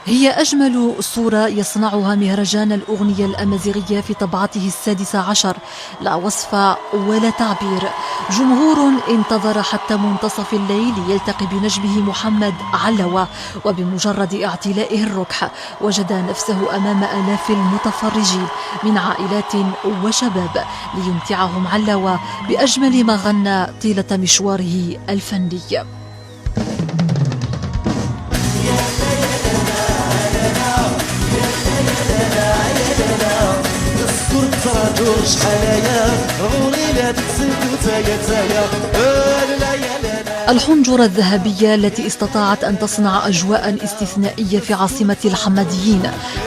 هي أجمل صورة يصنعها مهرجان الأغنية الأمازيغية في طبعته 16. لا وصف ولا تعبير. جمهور انتظر حتى منتصف الليل ليلتقي بنجمه محمد علوة، وبمجرد اعتلائه الركح وجد نفسه أمام آلاف المتفرجين من عائلات وشباب ليمتعهم علوة بأجمل ما غنى طيلة مشواره الفني. الحنجرة الذهبية التي استطاعت أن تصنع أجواء استثنائية في عاصمة الحماديين،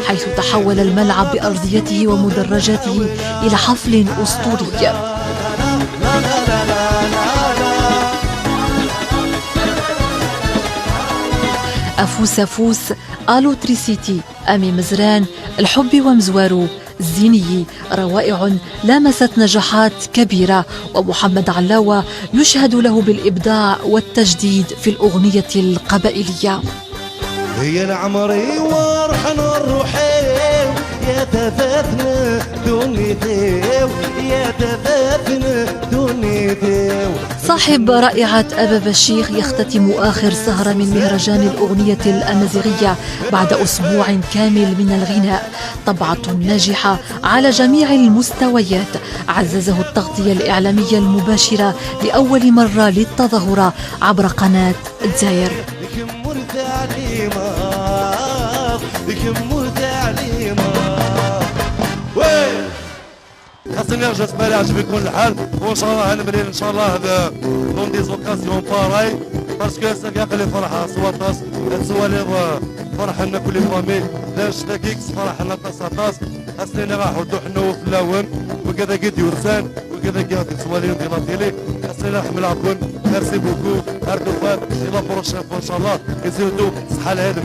حيث تحول الملعب بأرضيته ومدرجاته إلى حفل أسطوري. أفوس أفوس، آلو تريسيتي، أمي مزران، الحب ومزوارو، الزيني، روائع لامست نجاحات كبيرة، ومحمد علاوة يشهد له بالإبداع والتجديد في الأغنية القبائلية. هي العمري ورحنا الروحي يا تفاتنا دنيتي يا تفاتنا دنيتي. صاحب رائعة أبا الشيخ يختتم آخر سهرة من مهرجان الأغنية الأمازيغية بعد أسبوع كامل من الغناء. طبعة ناجحة على جميع المستويات، عززه التغطية الإعلامية المباشرة لأول مرة للتظاهرة عبر قناة الجزائر. خاصني نرجع تبالي عجبكم الحال، وان شاء الله هنبرير ان شاء الله دون دي زوكاسيون باراي باسكو ساكاق لي فرحه سواطاس سوا لي فرحه لنا كل فامي لاش تاكيكس فرحه لنا طاس خاصني راحوا دوحنو في اللون وكذا قد يورسان وكذا قاعد سواليون دي لاتيلي خاصني نحمل عفوا ميرسي بوكو اردوفات الى بروشين ان شاء الله كيزيدو صحه لهذا